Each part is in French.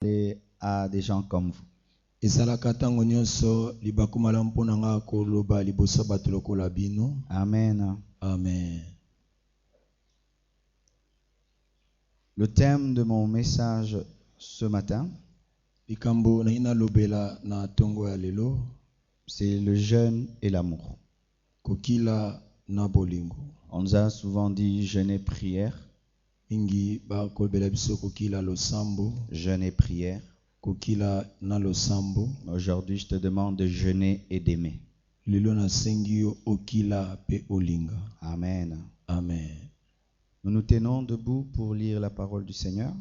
Et à des gens comme vous. Amen. Amen. Le thème de mon message ce matin, c'est le jeûne et l'amour. On nous a souvent dit jeûne et prière. Jeûne et prière. Aujourd'hui, je te demande de jeûner et d'aimer. Amen. Amen. Nous nous tenons debout pour lire la parole du Seigneur.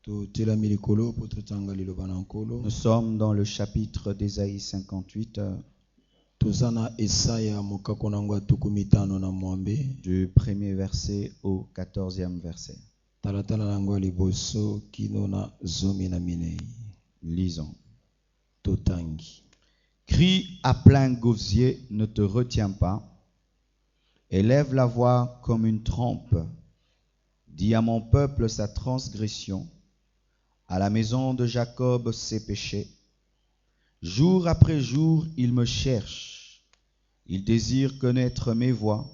Nous sommes dans le chapitre d'Ésaïe 58, du premier verset au 14e verset. Lisons. Crie à plein gosier, ne te retiens pas. Élève la voix comme une trompe. Dis à mon peuple sa transgression, à la maison de Jacob ses péchés. Jour après jour, ils me cherchent. Ils désirent connaître mes voies,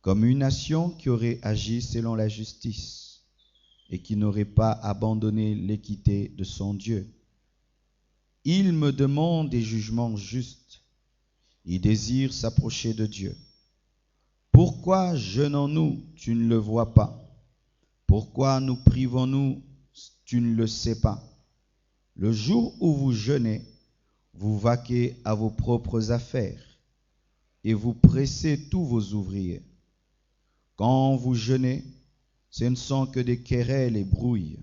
comme une nation qui aurait agi selon la justice et qui n'aurait pas abandonné l'équité de son Dieu. Ils me demandent des jugements justes. Ils désirent s'approcher de Dieu. Pourquoi jeûnons-nous, tu ne le vois pas? Pourquoi nous privons-nous, tu ne le sais pas? Le jour où vous jeûnez, vous vaquez à vos propres affaires et vous pressez tous vos ouvriers. Quand vous jeûnez, ce ne sont que des querelles et brouilles,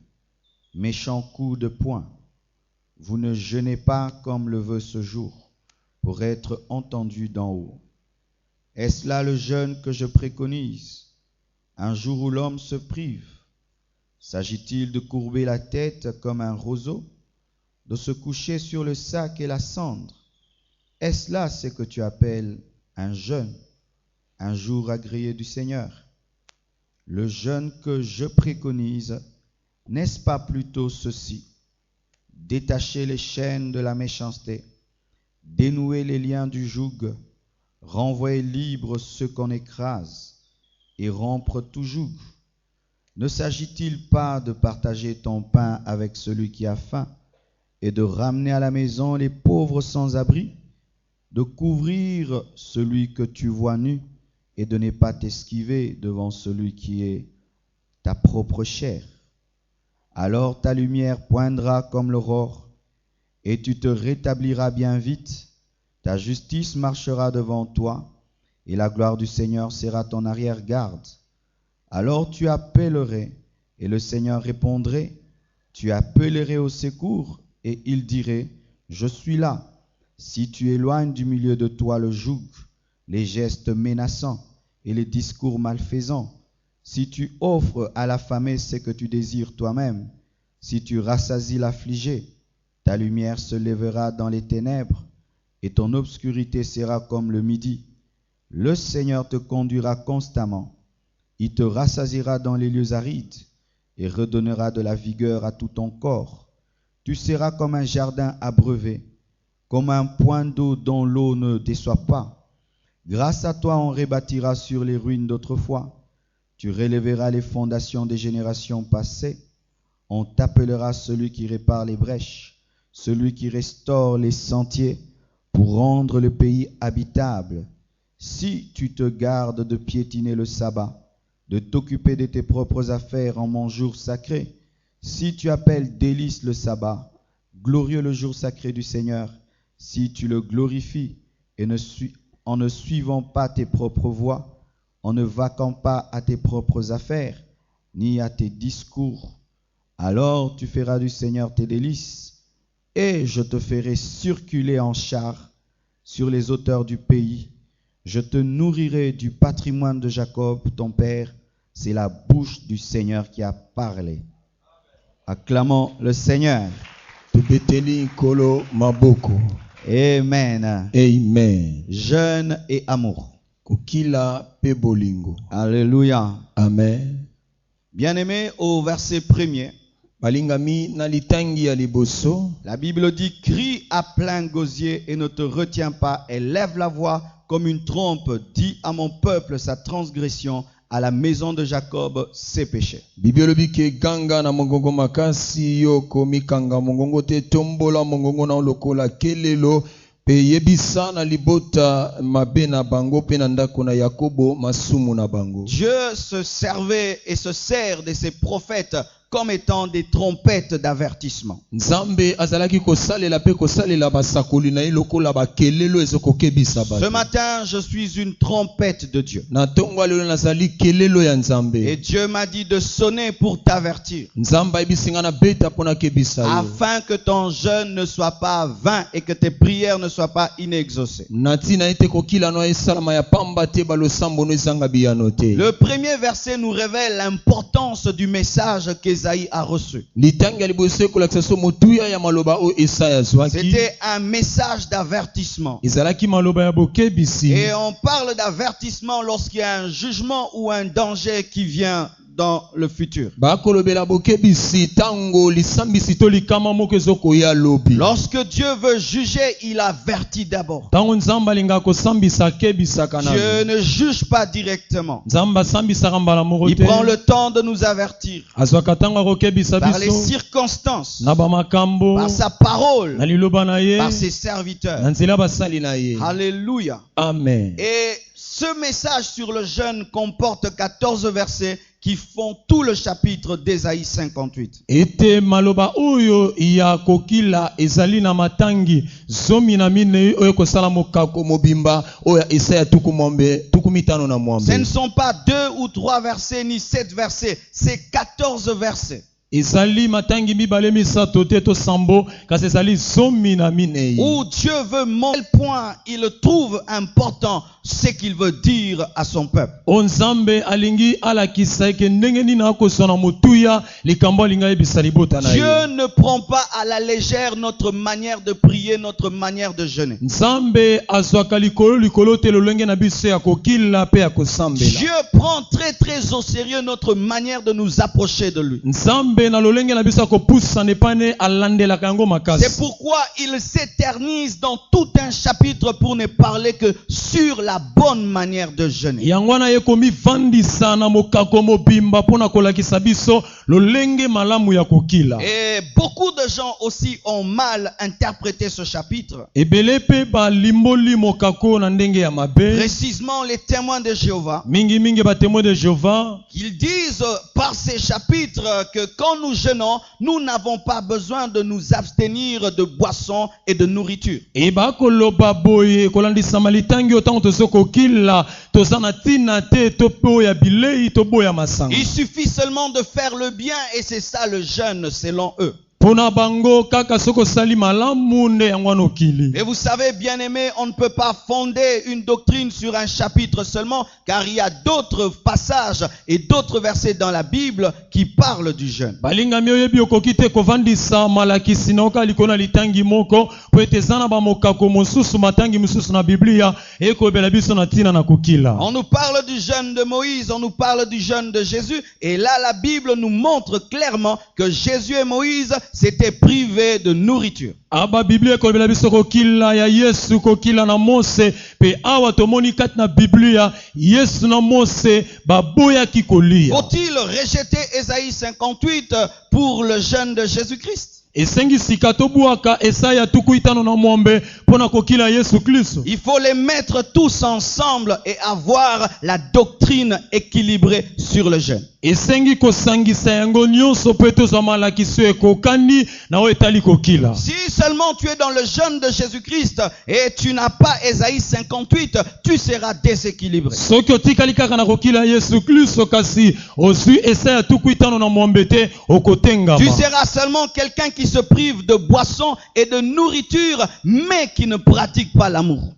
méchants coups de poing. Vous ne jeûnez pas comme le veut ce jour, pour être entendu d'en haut. Est-ce là le jeûne que je préconise, un jour où l'homme se prive? S'agit-il de courber la tête comme un roseau, de se coucher sur le sac et la cendre? Est-ce là ce que tu appelles un jeûne, un jour agréé du Seigneur? Le jeûne que je préconise, n'est-ce pas plutôt ceci? Détacher les chaînes de la méchanceté, dénouer les liens du joug, renvoyer libres ceux qu'on écrase et rompre tout joug. Ne s'agit-il pas de partager ton pain avec celui qui a faim et de ramener à la maison les pauvres sans abri, de couvrir celui que tu vois nu et de ne pas t'esquiver devant celui qui est ta propre chair? Alors ta lumière poindra comme l'aurore et tu te rétabliras bien vite. Ta justice marchera devant toi et la gloire du Seigneur sera ton arrière-garde. Alors tu appellerais et le Seigneur répondrait. Tu appellerais au secours et il dirait, je suis là. Si tu éloignes du milieu de toi le joug, les gestes menaçants et les discours malfaisants, si tu offres à l'affamé ce que tu désires toi-même, si tu rassasies l'affligé, ta lumière se lèvera dans les ténèbres et ton obscurité sera comme le midi. Le Seigneur te conduira constamment. Il te rassasiera dans les lieux arides et redonnera de la vigueur à tout ton corps. Tu seras comme un jardin abreuvé, comme un point d'eau dont l'eau ne déçoit pas. Grâce à toi, on rebâtira sur les ruines d'autrefois. Tu relèveras les fondations des générations passées. On t'appellera celui qui répare les brèches, celui qui restaure les sentiers pour rendre le pays habitable. Si tu te gardes de piétiner le sabbat, de t'occuper de tes propres affaires en mon jour sacré, si tu appelles délice le sabbat, glorieux le jour sacré du Seigneur, si tu le glorifies et en ne suivant pas tes propres voies, en ne vaquant pas à tes propres affaires, ni à tes discours, alors tu feras du Seigneur tes délices, et je te ferai circuler en char sur les hauteurs du pays. Je te nourrirai du patrimoine de Jacob, ton père. C'est la bouche du Seigneur qui a parlé. Acclamons le Seigneur. Amen. Amen. Jeûne et amour. Kokila pe bolingo. Alléluia. Amen. Bien-aimé, au verset 1er, balingami na litangi ya liboso. La Bible dit, crie à plein gosier et ne te retiens pas, et lève la voix comme une trompe, dis à mon peuple sa transgression, à la maison de Jacob ses péchés. Bible ke ganga na mongongo makasi yo komikanga mongongo te tombola mongongo na lokola kelelo pe yebisa na libota mabe na bango pe na ndako na Yakobo masumu na bango. Dieu se servait et se sert de ses prophètes comme étant des trompettes d'avertissement. Nzambe azalaki kosalela pe kosalela basakoli na lokola bakelelo ezokokebisa bato. Ce matin, je suis une trompette de Dieu. Na tongo lelo nazali kelelo ya Nzambe. Et Dieu m'a dit de sonner pour t'avertir. Nzamba ebisinga na beta pona kebisa yo. Afin que ton jeûne ne soit pas vain et que tes prières ne soient pas inexaucées. Nati na ete kokila no esalama ya pamba te balosambo no ezanga biyano te. Le premier verset nous révèle l'importance du message qu'Ésaïe a reçu. C'était un message d'avertissement. Et on parle d'avertissement lorsqu'il y a un jugement ou un danger qui vient dans le futur. Lorsque Dieu veut juger, il avertit d'abord. Dieu ne juge pas directement. Il prend le temps de nous avertir par les circonstances, par sa parole, par ses serviteurs. Alléluia. Amen. Et ce message sur le jeûne comporte 14 versets qui font tout le chapitre d'Ésaïe 58. Ete maloba oyo ya kokila ezali na matangi zomi na mine oyo kosala mokako mobimba oyo Isaya tukumitano na mwambe. Ce ne sont pas 2 ou 3 versets ni 7 versets, c'est 14 versets. Ezali matangi mibale misato te to sambo kasi ezali zomi na mine. Où Dieu veut montrer quel point il trouve important ce qu'il veut dire à son peuple. Onzambe alingi alakisa ke ndenge nini akosona mutuya likambo alinga ebisa libota na ye. Dieu ne prend pas à la légère notre manière de prier, notre manière de jeûner. Nzambe azwaka likolo te lolenge na biso ya kokila pe ya kosambela. Dieu prend très très au sérieux notre manière de nous approcher de lui. Nzambe c'est pourquoi il s'éternise dans tout un chapitre pour ne parler que sur la bonne manière de jeûner. Et beaucoup de gens aussi ont mal interprété ce chapitre. Précisément les témoins de Jéhovah. Ils disent par ces chapitres que quand nous jeûnons, nous n'avons pas besoin de nous abstenir de boissons et de nourriture. Il suffit seulement de faire le bien et c'est ça le jeûne selon eux. Et vous savez, bien-aimés, on ne peut pas fonder une doctrine sur un chapitre seulement, car il y a d'autres passages et d'autres versets dans la Bible qui parlent du jeûne. On nous parle du jeûne de Moïse, on nous parle du jeûne de Jésus, et là la Bible nous montre clairement que Jésus et Moïse s'étaient privés de nourriture. Faut-il rejeter Ésaïe 58 pour le jeûne de Jésus-Christ? Il faut les mettre tous ensemble et avoir la doctrine équilibrée sur le jeûne. Si seulement tu es dans le jeûne de Jésus-Christ et tu n'as pas Ésaïe 58, tu seras déséquilibré. Tu seras seulement quelqu'un qui se prive de boissons et de nourriture, mais qui ne pratique pas l'amour.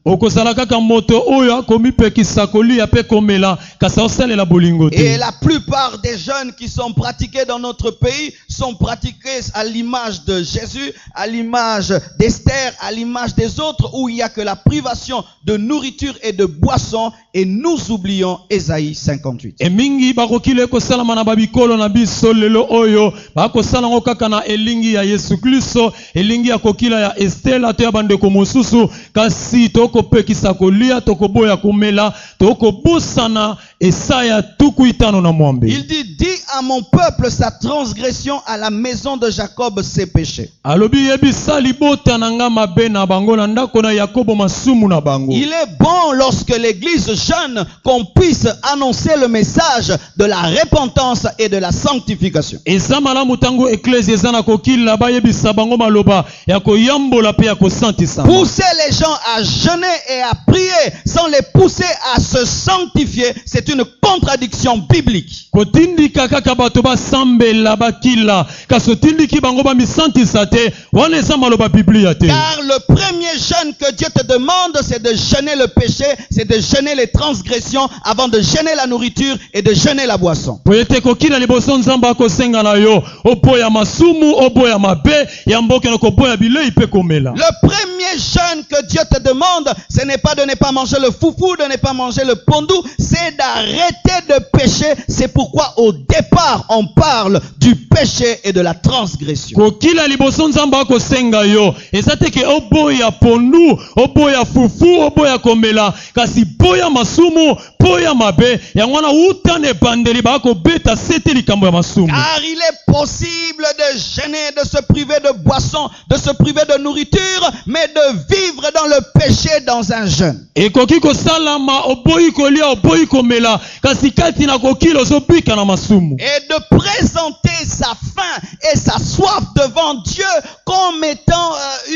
Et la plupart des jeûnes qui sont pratiqués dans notre pays sont pratiqués à l'image de Jésus, à l'image d'Esther, à l'image des autres, où il n'y a que la privation de nourriture et de boissons et nous oublions Ésaïe 58. emingi bakokile kosalama na babikolo na biso lelo oyo bakosala ngo kaka na elingi ya Yesu Kristo, elingi ya kokila ya Estela to ya bandeko mosusu, kasi tokopekisa kolia, tokoboya komela, tokobosana. Esaya tuku itano na mwambe. Il dit, dis à mon peuple sa transgression, à la maison de Jacob ses péchés. Alobi yebisa libota na nga mabe na bango na ndako na Yakobo masumu na bango. Il est bon lorsque l'église jeûne qu'on puisse annoncer le message de la repentance et de la sanctification. Eza malamu tango ecclesia eza na kokila ba yebisa bango maloba ya koyambola pe ya kosantisa. Pousser les gens à jeûner et à prier sans les pousser à se sanctifier, c'est une contradiction biblique. Kotindika kaka bato basambela bakila kaso tindiki bango ba misantisa te wana eza maloba biblia te. Car le premier jeûne que Dieu te demande, c'est de jeûner le péché, c'est de jeûner les transgressions avant de jeûner la nourriture et de jeûner la boisson. Poyete kokila liboso nzamba akosenga na yo oboya masumu oboya mabe ya mboke na koboya bilei pe komela. Le premier jeûne que Dieu te demande, ce n'est pas de ne pas manger le foufou, de ne pas manger le pondou, c'est d'arrêter de pécher. C'est pourquoi au départ on parle du péché et de la transgression. Kokila liboso nzamba akosenga yo ezateke oboya pondu oboya fufu oboya komela kasi boya masumu boya mabe ya mwana utane bandeli bako beta sete likambo ya masumu. Car il est possible de jeûner, de se priver de boisson, de se priver de nourriture, mais de vivre dans le péché dans un jeûne. Ekoki kosalama oboyi kolia oboyi komela kasi kati na kokila ozobika na masumu. Et de présenter sa faim et sa soif devant Dieu comme étant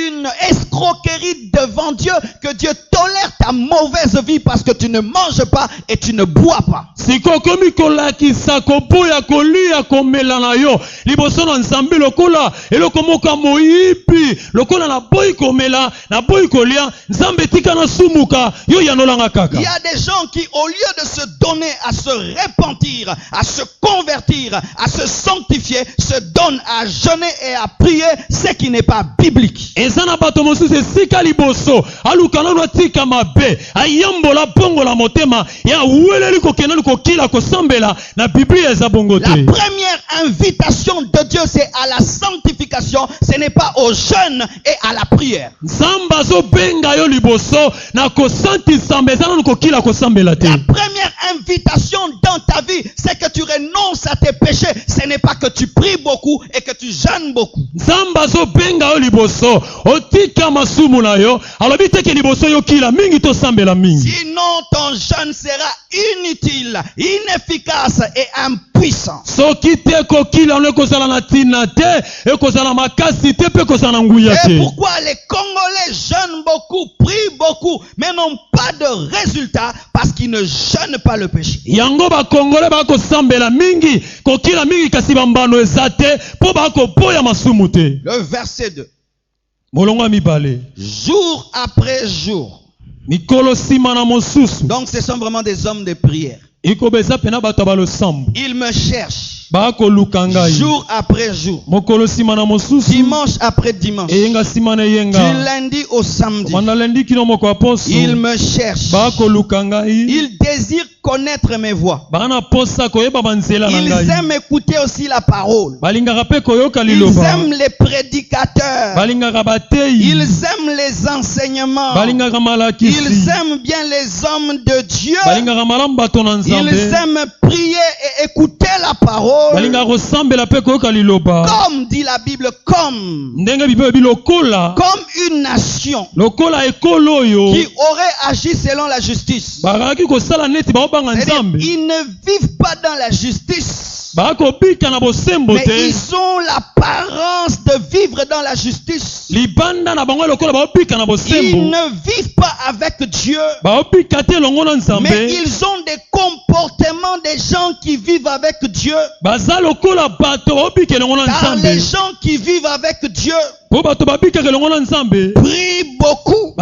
une escroquerie devant Dieu, que Dieu tolère ta mauvaise vie parce que tu ne manges pas et tu ne bois pas. Siko komi kolakisa koboya kolia komela na yo liboso na nzambe lokola eloko moko moyibi lokola na boyi komela na boyi kolia nzambe tika na sumuka yo yanolanga kaka. Il y a des gens qui, au lieu de se donner à se repentir, à se convertir, à se sanctifier, se donnent à jeûner et à prier, ce qui n'est pas biblique. Ezana bato mosusu esika liboso alukana no tika mabe ayambola bongo la motema ya weleli kokena kokila kosambela na biblia eza bongo te. La première invitation de Dieu, c'est à la sanctification, ce n'est pas au jeûne et à la prière. Nzamba zo benga yo liboso na kosantisa mbezana no kokila kosambela te. La première invitation dans ta vie, c'est que tu renonces à tes péchés. Ce n'est pas que tu pries beaucoup et que tu jeûnes beaucoup. Nzamba zo benga yo liboso otika masumu na yo alobi teke liboso yo kila mingi to sambela mingi. Sinon ton jeûne sera inutile, inefficace et impuissant. Soki te kokila no kozala na tina te ekozala makasi te pe kozala nguya te. Et pourquoi les Congolais jeûnent beaucoup, prient beaucoup, mais n'ont pas de résultat? Parce qu'ils ne jeûnent pas le péché. Yango ba Congolais ba kosambela mingi kokila mingi kasi bambano ezate po ba koboya masumu te. Le verset 2. Molongo mibale. Jour après jour. Mikolo sima na mosusu. Donc ce sont vraiment des hommes de prière. Ikobeza pena bato ba losambo. Ils me cherchent. Jour après jour, dimanche après dimanche, du lundi au samedi, ils me cherchent. Ils désirent connaître mes voix. Ils aiment écouter aussi la parole. Ils aiment les prédicateurs. Ils aiment les enseignements. Ils aiment bien les hommes de Dieu. Ils aiment prier et écouter la parole. Comme dit la Bible, comme une nation qui aurait agi selon la justice. C'est-à-dire, ils ne vivent pas dans la justice, mais ils ont l'apparence de vivre dans la justice. Ils ne vivent pas avec Dieu, mais ils ont des comportements des gens qui vivent avec Dieu. Car les gens qui vivent avec Dieu prient beaucoup,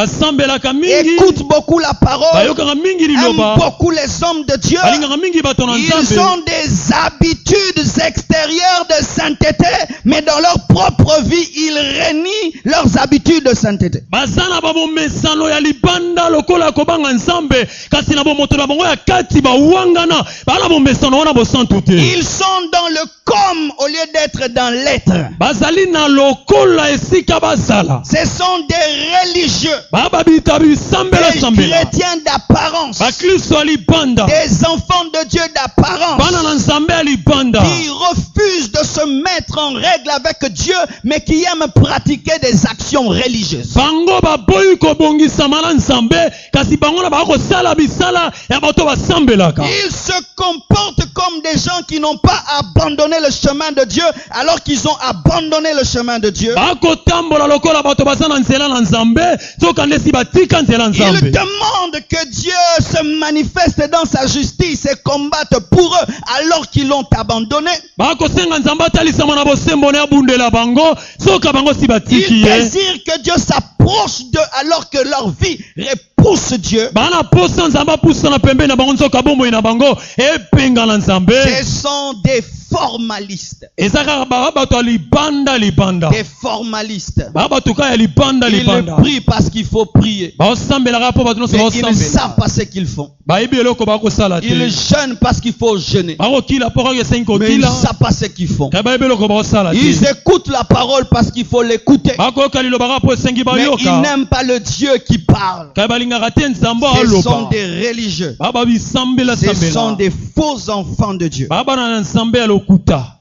écoutent beaucoup la parole, aiment beaucoup les hommes de Dieu. Ils ont des habitudes extérieures de sainteté, mais dans leur propre vie, ils renient leurs habitudes de sainteté. bazana babomesano ya libanda lokola kobanga nzambe kasi na bomoto na bango ya kati bawangana bala bomesano wana bosantu te. Ils sont dans le comme au lieu d'être dans l'être. bazali na lokola esika bazala. Ce sont des religieux, bababita bisambela des sambela chrétiens d'apparence, bakristo ya libanda des enfants de Dieu d'apparence, bana na nzambe ya libanda qui refusent de se mettre en règle avec Dieu, mais qui aiment pratiquer des actions religieuses. bango baboyi kobongisama na nzambe kasi bango na bakosala bisala ya bato basambelaka. Ils se comportent comme des gens qui n'ont pas abandonné le chemin de Dieu alors qu'ils ont abandonné le chemin de Dieu. bakotambola lokola bato baza na nzela na nzambe soka ndesi batika nzela Ils nzambe. demandent que Dieu se manifeste dans sa justice et combatte pour eux alors qu'ils l'ont abandonné. bakosenga nzambe atalisama na bosembo na abundela bango soka bango si batiki Ils ye. désirent que Dieu s'approche d'eux alors que leur vie repousse Dieu. bana posa nzambe apusa na pembeni na bango nzoka bomoi na bango epenga na nzambe. Ce sont des formalistes. eza kaka baba bato ya libanda libanda Des formalistes. baba bato kaka ya libanda Ils libanda prient parce qu'il faut prier. baosambelaka mpo bato nyonso Mais ils ne savent baosambela pas ce qu'ils font. bayebi eloko bakosala te. Ils jeûnent parce qu'il faut jeûner. bakokila mpo kaka esengi Mais ils ne kokila savent pas ce qu'ils font. kaya bayebi eloko bakosala Ils te. écoutent la parole parce qu'il faut l'écouter. bakoyoka liloba kaka mpo esengi Mais ils bayoka n'aiment pas le Dieu qui parle. kaya balingaka te nzambe Ce sont aloba. des religieux. baba bisambela Ce sont sambela des faux enfants de Dieu. baba na nzambe ya lokuta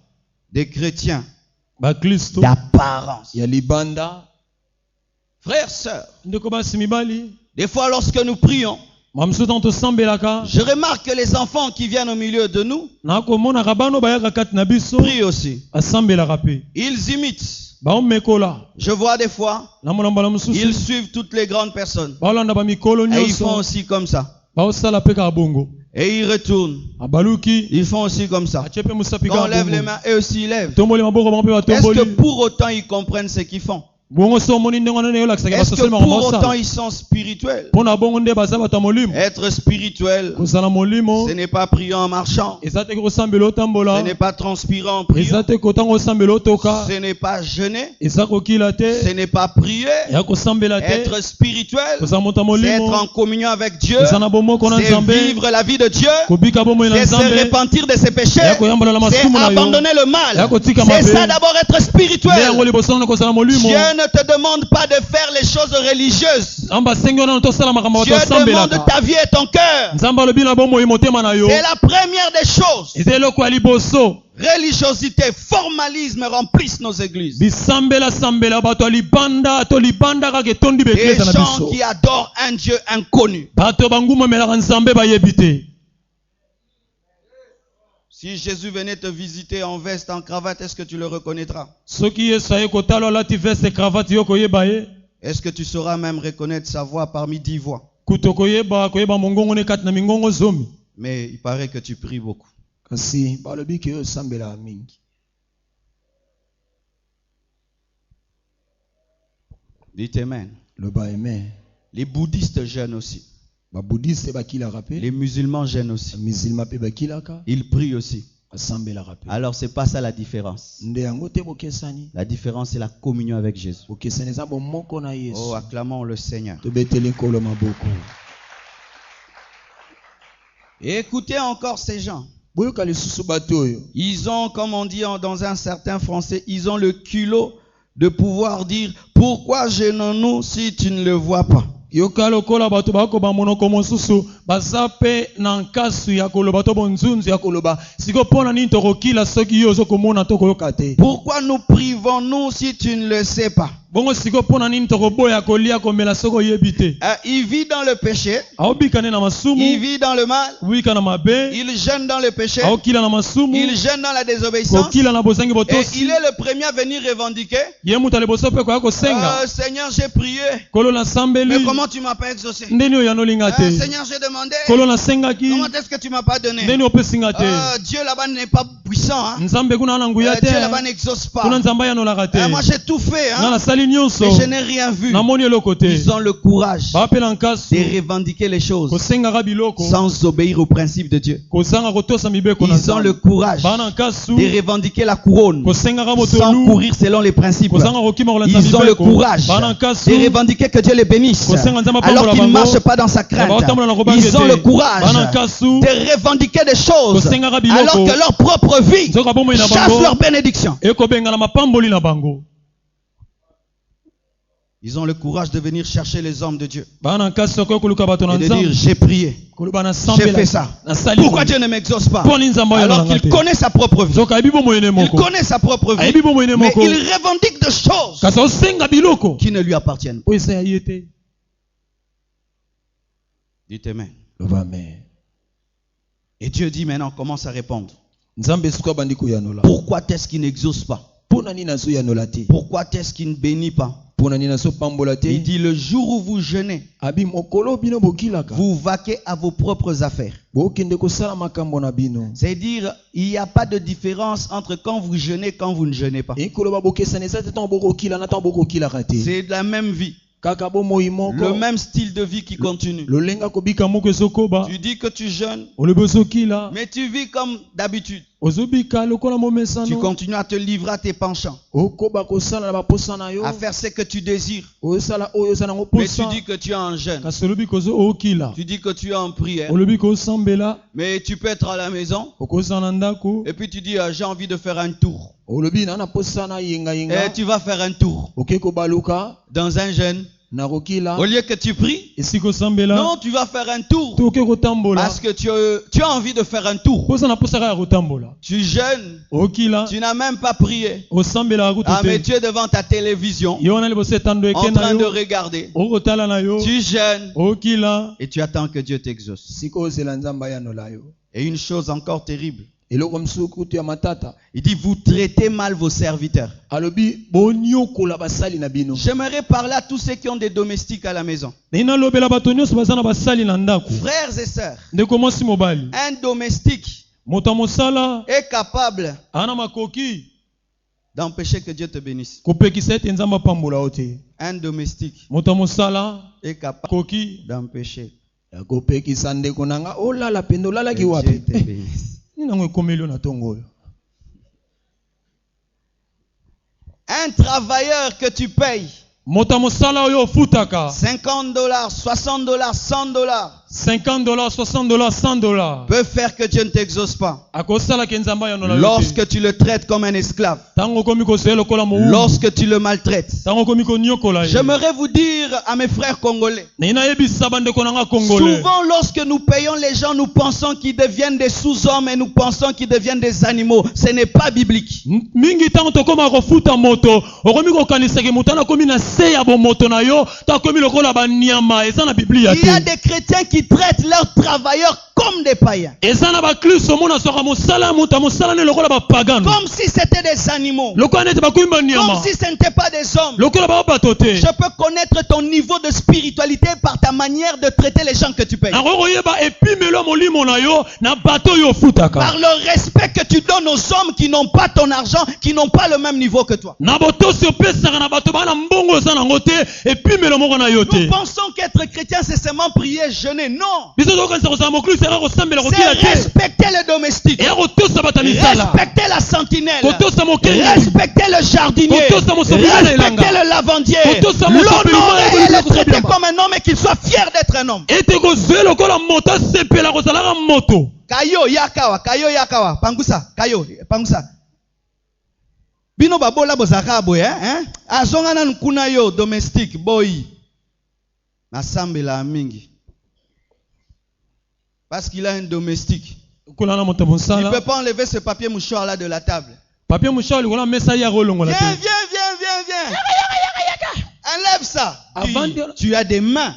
Des chrétiens bakristo d'apparence. ya libanda. Frères, sœurs, ndeko basi mibali des fois lorsque nous prions, mamosusu ntango tosambelaka je remarque que les enfants qui viennent au milieu de nous nakomonaka bana bayaka kati na biso prient aussi. basambelaka mpe Ils imitent. baomekola Je vois des fois, namona mbala ils mosusu suivent toutes les grandes personnes. baolanda bamikolo Et ils font nyonso aussi comme ça. baosala mpe kaka bongo Et ils retournent. abaluki Ils font aussi comme ça. atie mpe mosapi Quand on kaka lève les bongo mains, eux aussi ils lèvent. tomboli maboko bango mpe Est-ce que batomboli pour autant ils comprennent ce qu'ils font? bongo so omoni ndenge wana nde olakisaka Est-ce que basosoli pour makambo autant osala ils sont spirituels? mpo na bongo nde baza bato ya molimo. Être spirituel, kozala molimo ce n'est pas prier en marchant. eza te kosambela Ce otambola n'est pas transpirer en eza priant. te kotanga osambela otoka Ce n'est pas jeûner. eza kokila Ce te n'est pas prier. ya kosambela te Être spirituel, kozala moto ya c'est être en molimo communion avec Dieu. eza na bomoko na C'est nzambe vivre la vie de Dieu. kobika bomoi na C'est se nzambe repentir de ses péchés. ya koyambola na C'est masumu na yo abandonner le mal. ya kotika C'est mabe ça d'abord être nde spirituel. yango liboso na kozala molimo. Dieu ne te demande pas de faire les choses religieuses. nzambe asengi yo nano tosala makambo Dieu bato demande asambelaka. ta vie et ton cœur. nzambe alobi na bomoi motema na yo C'est la première des choses. eza eloko ya liboso. Religiosité, formalisme remplissent nos églises. bisambela bato ya libanda to libanda kaka etondi Des bekleza na gens biso. qui adorent un Dieu inconnu. bato bangumamelaka nzambe bayebi te. Si Jésus venait te visiter en veste, en cravate, est-ce que tu le reconnaîtras? soki yesu aye kotala alati veste cravate yo koyeba ye Est-ce que tu sauras même reconnaître sa voix parmi 10 voix? kuto koyeba mongongo ne kati na mingongo zomi. Mais il paraît que tu pries beaucoup. kasi balobi ke yo osambelaka mingi. Dites Amen. loba amen. Les bouddhistes jeûnent aussi. babudiste bakilaka pe Les musulmans jeûnent aussi. musulma pe bakilaka Ils prient aussi. basambelaka pe. Alors c'est pas ça la différence. nde yango te bokesani. La différence c'est la communion avec Jésus. bokesani eza bomoko na yesu. Oh, acclamons le Seigneur. tobeteli nkolo maboko. Et écoutez encore ces gens. boyoka lisusu bato oyo Ils ont, comme on dit dans un certain français, ils ont le culot de pouvoir dire pourquoi jeûnons-nous si tu ne le vois pas? yoka lokola bato bakoba monoko mosusu baza mpe na nkasu ya koloba to bonzunzu ya koloba siko mpona nini tokokila soki yo ozokomona to koyoka te. Pourquoi nous privons-nous si tu ne le sais pas? bongo siko mpona nini tokoboya kolia komela soki oyebi te. Il vit dans le péché, aobika nde na il masumu vit dans le mal, obika na mabe il jeûne dans le péché, aokila na masumu il jeûne dans la désobéissance. kokila na bozangi Et botosi. il est le premier à venir revendiquer. ye mutu aliboso mpe koya kosenga Seigneur, j'ai prié, kolo mais nasambeli comment tu m'as pas exaucé? ndeni oyo yanolinga te. Seigneur, j'ai demandé, kolo nasengaki comment est-ce que tu m'as pas donné? ndeni opesinga te. Dieu là-bas n'est pas puissant. Hein? nzambe kuna ana nguya Dieu te là-bas n'exauce pas. kuna nzambe ayanolaka te. Moi j'ai tout fait. nga Hein? nasali mais je n'ai rien vu. Ils ont le courage de revendiquer les choses sans obéir aux principes de Dieu. Ils ont le courage de revendiquer la couronne sans courir selon les principes. Ils ont le courage de revendiquer que Dieu les bénisse alors qu'ils ne marchent pas dans sa crainte. Ils ont le courage de revendiquer des choses alors que leur propre vie chasse leur bénédiction. Ils ont le courage de venir chercher les hommes de Dieu et de dire j'ai prié, j'ai fait ça. Pourquoi Dieu ne m'exauce pas? Alors qu'il connaît sa propre vie. Il connaît sa propre vie, mais il revendique des choses qui ne lui appartiennent pas. Dites Amen. Et Dieu dit maintenant, commence à répondre. Pourquoi est-ce qu'il n'exauce pas? Pourquoi est-ce qu'il ne bénit pas? Il dit le jour où vous jeûnez, vous vaquez à vos propres affaires. C'est-à-dire, il n'y a pas de différence entre quand vous jeûnez et quand vous ne jeûnez pas. C'est la même vie. Le même style de vie qui continue. Tu dis que tu jeûnes, mais tu vis comme d'habitude. Tu continues à te livrer à tes penchants, à faire ce que tu désires. Mais tu dis que tu es en jeûne. Tu dis que tu es en prière. Mais tu peux être à la maison. Et puis tu dis j'ai envie de faire un tour. Et tu vas faire un tour dans un jeûne. Au lieu que tu pries, non, tu vas faire un tour parce que tu as envie de faire un tour. Tu jeûnes, tu n'as même pas prié. Mais tu es devant ta télévision en train de regarder. Tu jeûnes et tu attends que Dieu t'exauce. Et une chose encore terrible, il dit vous traitez mal vos serviteurs. J'aimerais parler à tous ceux qui ont des domestiques à la maison. Frères et sœurs, un domestique est capable d'empêcher que Dieu te bénisse. Un domestique est capable d'empêcher que Dieu te bénisse. Un travailleur que tu payes $50, $60, $100, $50, $60, $100 peut faire que Dieu ne t'exauce pas. Lorsque tu le traites comme un esclave, lorsque tu le maltraites. J'aimerais vous dire à mes frères congolais, souvent lorsque nous payons les gens, nous pensons qu'ils deviennent des sous-hommes et nous pensons qu'ils deviennent des animaux. Ce n'est pas biblique. Il y a des chrétiens qui traitent leurs travailleurs comme des païens. Comme si c'était des animaux. Comme si ce n'était pas des hommes. Je peux connaître ton niveau de spiritualité par ta manière de traiter les gens que tu payes. Par le respect que tu donnes aux hommes qui n'ont pas ton argent, qui n'ont pas le même niveau que toi. Nous pensons qu'être chrétien c'est seulement prier, jeûner. Non. C'est respecter le domestique, respecter la sentinelle, respecter le jardinier, respecter le lavandier, l'honorer et le traiter comme un homme et qu'il soit fier d'être un homme. Kayo yakawa, pangusa, pangusa. Bino babola bozaka boy, azonga na nkuna yo domestique boy. Nasambela mingi. Parce qu'il a un domestique. Il ne peut pas enlever ce papier mouchoir là de la table. Viens. Enlève ça. Tu as des mains.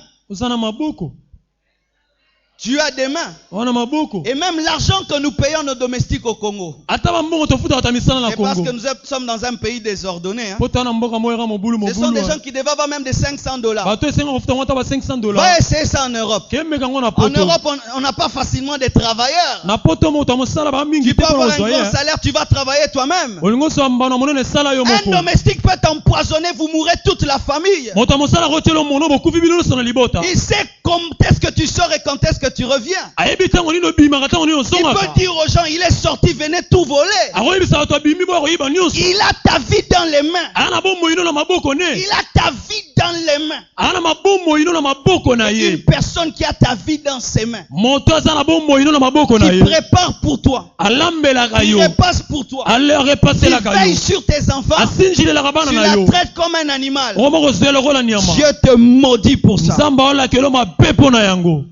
Tu as des mains. wana maboko Et même l'argent que nous payons nos domestiques au Congo. ata bambongo tofutaka misala na C'est parce Congo que nous sommes dans un pays désordonné. Hein. po tana mboka moyera mobulu Ce sont des mobulu gens qui devaient avoir même des $500. bato esenga kofuta ngota ba $500 Va essayer ça en Europe. kemeka ngo na En poto Europe, on n'a pas facilement des travailleurs. na poto moto mosala ba mingi Tu te peux po avoir un zoya bon salaire, tu vas travailler toi-même. olingo so mbana monene sala yo Un moko domestique peut t'empoisonner, vous mourrez toute la famille. moto mosala rotelo mono bokufi bino so na libota Il sait quand est-ce que tu sors et quand est-ce que tu reviens. ayebi tango nino bimaka tango nino Il peut songaka dire aux gens, il est sorti, venez tout voler. akoyebisa bato abimi bo akoyiba nyonso Il a ta vie dans les mains. aya na bomoi ino na maboko ne Il a ta vie dans les mains. aya na mabomoi ino na maboko na Une ye personne qui a ta vie dans ses mains, moto aza na bomoi ino na maboko na qui ye prépare pour toi, alambelaka qui yo repasse pour toi, qui repaselaka veille yo sur tes enfants, asinjilelaka bana tu na la yo traites comme un animal. okoma kozoya lokola nyama Dieu te maudit pour ça. nzambe aolakelo mabe mpo na yango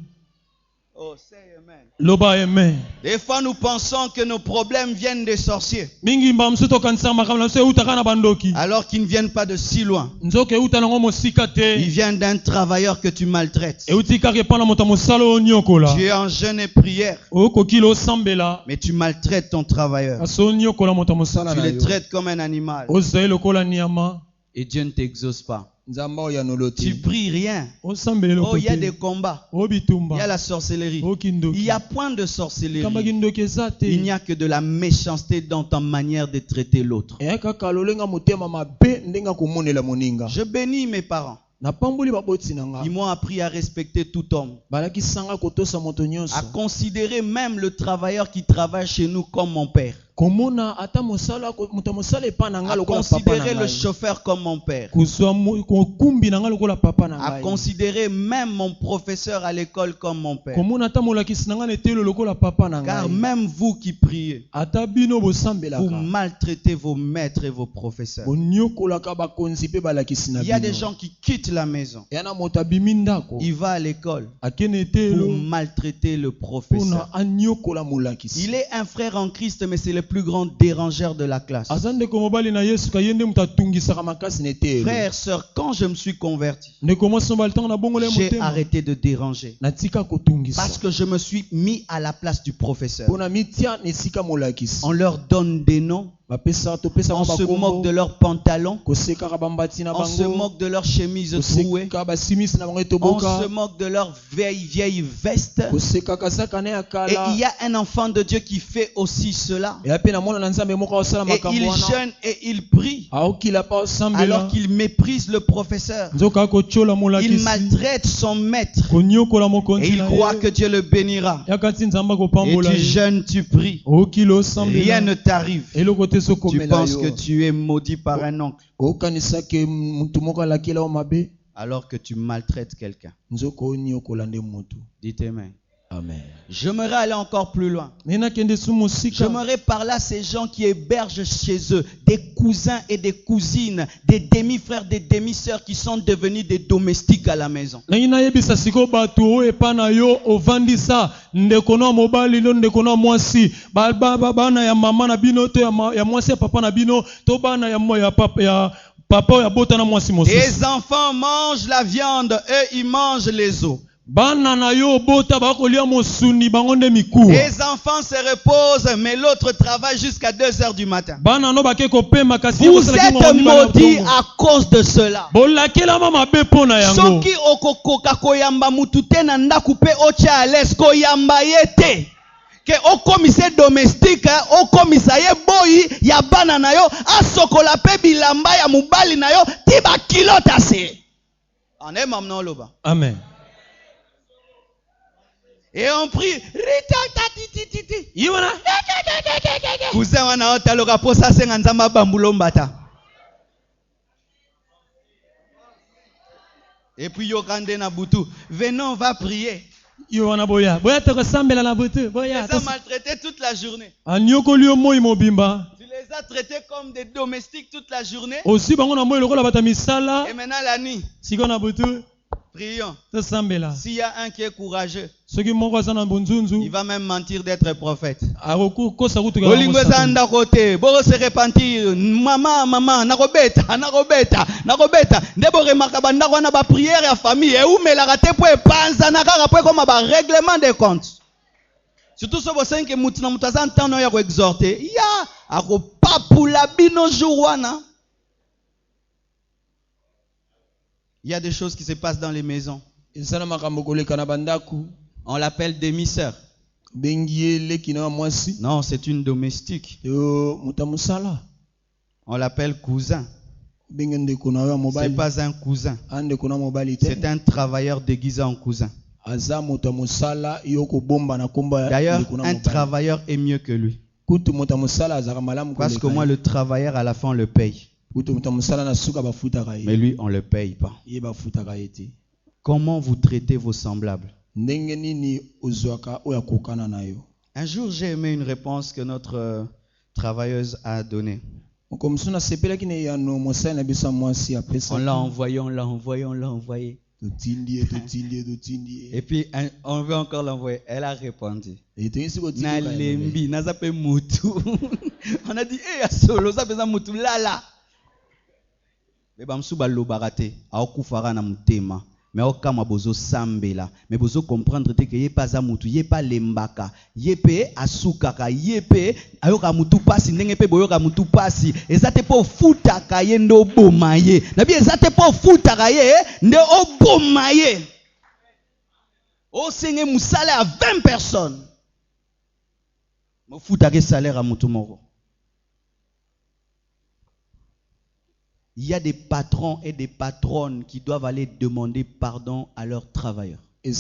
Oh, say amen. loba amen Des fois, nous pensons que nos problèmes viennent des sorciers, mingi mba mosusu tokanisaka makambo na biso eutaka na bandoki alors qu'ils ne viennent pas de si loin. nzoka euta nango mosika Ils te viennent d'un travailleur que tu maltraites. euti kaka epai na moto ya mosala oyo onyokola Tu es en jeûne et prière, okokila osambela mais tu maltraites ton travailleur. kasi onyokola moto ya mosala Tu na le yo traites comme un animal. ozali lokola nyama Et Dieu ne t'exauce pas. nzambe oyo yanolo Tu te pries rien. osambela eloko Oh, il y a te des combats. o Il y a bitumba la sorcellerie. o Il kindoki n'y a point de sorcellerie. kambaki ndoki eza Il n'y te a que de la méchanceté dans ta manière de traiter l'autre. eya kaka lolenga motema mabe ndenge akomonela moninga Je bénis mes parents. napamboli baboti na nga Ils m'ont appris à respecter tout homme, balakisanga kotosa moto nyonso à considérer même le travailleur qui travaille chez nous comme mon père, komona ata mosala moto mosala epa na nga à lokola papa considérer na le ngai chauffeur comme mon père, kozwa kokumbi na nga lokola papa na à ngai considérer même mon professeur à l'école comme mon père. komona ata molakisi na nga na etelo lokola papa na Car ngai même vous qui priez, ata bino vous bosambelaka maltraitez vos maîtres et vos professeurs. bonyokolaka bakonzi mpe balakisi na Il y a des bino gens qui quittent la maison. eya na moto abimi ndako Il va à l'école akende pour etelo maltraiter le mpona professeur. anyokola molakisi Il est un frère en Christ, mais c'est le plus grand dérangeur de la classe. aza ndeko mobali na yesu ka ye nde moto atungisaka makasi na etelo Frère, sœur, quand je me suis converti, ndeko mwasi mobali ntango nabongola ye j'ai motema arrêté de déranger. natika Parce kotungisa que je me suis mis à la place du professeur. mpona mitia na esika molakisi On leur donne des noms, bapesaka topesaka on se moque bakombo de leurs pantalons, kosekaka bambati na on se bango moque de leurs chemises trouées, kosekaka basimisi na bango on etoboka se moque de leurs vieilles vestes. kosekaka sakana ya Et kala il y a un enfant de Dieu qui fait aussi cela. eya mpe na mwana na nzambe moko aosala Et makambo il wana jeûne et il prie, aokila mpa osambela alors qu'il méprise le professeur. nzoka akotiola Il molakisi maltraite son maître konyokola et mokonzi il na croit que ye Dieu le bénira. yaka ti nzambe Et akopambola tu ye jeûnes, tu pries. okila Rien osambela ne t'arrive. eloko te Tu sokomela penses que yo tu es maudit par un oncle okanisa ke mutu moko alakela yo mabe alors que tu maltraites quelqu'un. nzoka onyokola nde motu Dites amen. amen J'aimerais aller encore plus loin. me nakende su mosika J'aimerais parler à ces gens qui hébergent chez eux des cousins et des cousines, des demi-frères, des demi-sœurs qui sont devenus des domestiques à la maison. nangi nayebisa sikoyo bato oyo epa na yo ovandisa ndeko na mobali to ndeko na mwasi bana ya mama na bino to ya mwasi ya papa na bino to bana ya papa oyo abota na mwasi mosusu Les enfants mangent la viande, eux ils mangent les os. bana na yo obota bakolia mosuni bango nde mikuwa Les enfants se reposent, mais l'autre travaille jusqu'à 2 heures du matin. bana no bake kopema kasi Vous êtes maudits à cause de cela. bolakelama mabe mpo na yango Soki okokoka koyamba mutu te na ndaku pe otia à l'aise koyamba ye te. Ke okomise domestique, okomisa ye boyi ya bana na yo, asokola pe bilamba ya mubali na yo, tiba kilota se. On est maintenant loba. amen Et on prie. yiwana Cousin wana otaloka po sa senga nzamba bambulo mbata. Et puis yokande na butu. Venons, on va prier. yiwana boya tokosambela na butu boya Tu les as maltraités toute la journée. anyokoli yo moi mobimba Tu les as traités comme des domestiques toute la journée. osi bango na moi lokola bata misala Et maintenant la nuit, siko na butu Prions. Tosambela. S'il y a un qui est courageux, Soki moko aza na il bonzunzu. va même mentir d'être prophète. Akokosa kutuka. Olingo zanda kote, boro se repentir, mama, nakobeta. Ndebo remaka banda wana ba prière ya famille, e umela te po epanza na kaka po comme ba règlement des comptes. Surtout so bosenga ke mutu na mutu aza ntano ya ko exhorter, ya akopapula bino jour wana. Il y a des choses qui se passent dans les maisons. On l'appelle demi-sœur. Non, c'est une domestique. On l'appelle cousin. C'est pas un cousin. C'est un travailleur déguisé en cousin. D'ailleurs, un travailleur est mieux que lui. Parce que moi, le travailleur, à la fin, on le paye. Mais lui, on ne le paye pas. Comment vous traitez vos semblables? Un jour, j'ai aimé une réponse que notre travailleuse a donnée. On l'a envoyé. Et puis, on veut encore l'envoyer. Elle a répondu. On a dit, solo, ça fait mutu lala. Mais bamsuba lobarate, aokufara na mutema. Mais okama bozo sambela. Mais bozo comprendre que yé pas amutu, yé pas lembaka, yé pe asukaka, yé pe ayoka mutu pasi, ndenge pe boyoka mutu pasi. Ezate po futaka ye ndo bomaye. Nabi ezate po futaka ye ndo obomaye. O senge musale à 20 personnes. Mo futaka salaire à mutu moko. Il y a des patrons et des patronnes qui doivent aller demander pardon à leurs travailleurs. Tu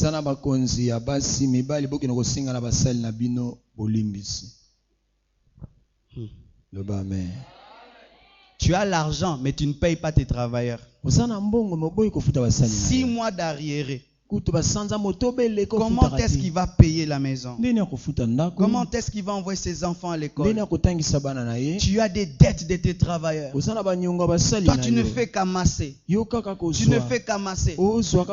as l'argent, mais tu ne payes pas tes travailleurs. 6 mois d'arriéré. Comment est-ce qu'il va payer la maison? Comment est-ce qu'il va envoyer ses enfants à l'école? Tu as des dettes de tes travailleurs. Toi, tu ne fais qu'amasser. Tu ne fais qu'amasser.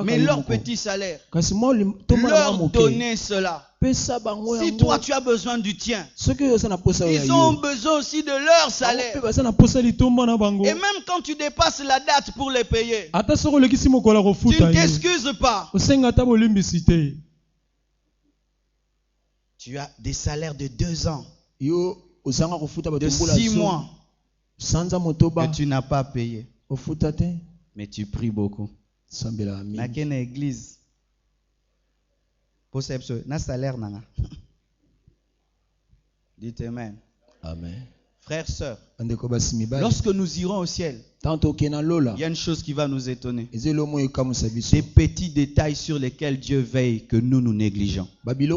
Mais leur petit salaire, leur donner cela. Si toi tu as besoin du tien, ils ont besoin aussi de leur salaire. Et même quand tu dépasses la date pour les payer, tu ne t'excuses pas. Tu as des salaires de 2 ans, de 6 mois que tu n'as pas payé. Mais tu pries beaucoup. Dans quelle église? Na salaire nanga. Dites amen. Amen. Frères, sœurs, lorsque nous irons au ciel, il y a une chose qui va nous étonner. Des petits détails sur lesquels Dieu veille que nous nous négligeons. Des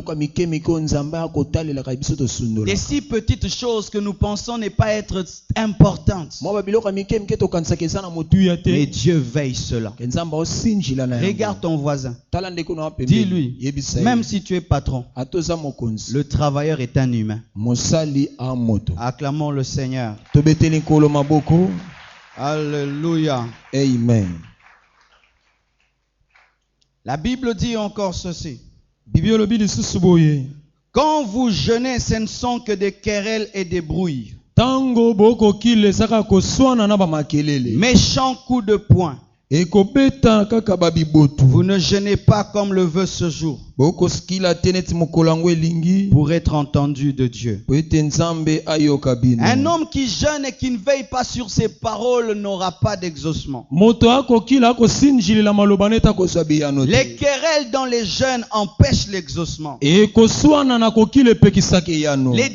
si petites choses que nous pensons ne pas être importantes. Mais Dieu veille cela. Regarde ton voisin. Dis-lui, même si tu es patron, le travailleur est un humain. Acclamons le Seigneur. Alléluia. Amen. La Bible dit encore ceci. Quand vous jeûnez, ce ne sont que des querelles et des brouilles. Méchants coups de poing. Vous ne jeûnez pas comme le veut ce jour, pour être entendu de Dieu. Un homme qui jeûne et qui ne veille pas sur ses paroles n'aura pas d'exaucement. Les querelles dans les jeûnes empêchent l'exaucement. Les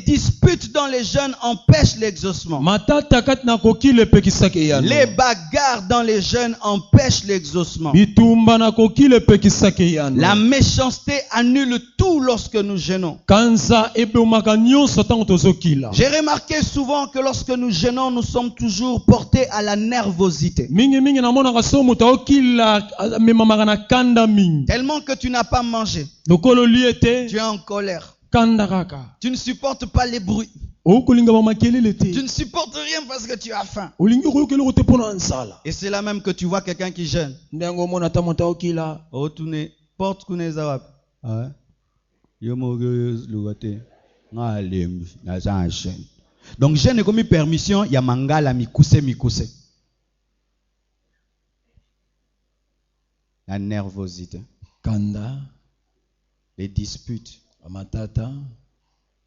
disputes dans les jeûnes empêchent l'exaucement. Les bagarres dans les jeûnes empêchent l'exaucement. La méchanceté annule tout lorsque nous jeûnons. J'ai remarqué souvent que lorsque nous jeûnons, nous sommes toujours portés à la nervosité. Tellement que tu n'as pas mangé. Tu es en colère. Tu ne supportes pas les bruits. okolinga bamakelele te Tu ne supportes rien parce que tu as faim. olingi koyokela kote mpona nsala Et c'est là même que tu vois quelqu'un qui jeûne. nde yango omona ata moto aokila Oh, porte kuneza wapi? Ah, yo moko luka te. Nga lembi, naza en jeûne. Donc jeûne est comme permission, ya mangala mikuse. La nervosité, kanda les disputes. bamatata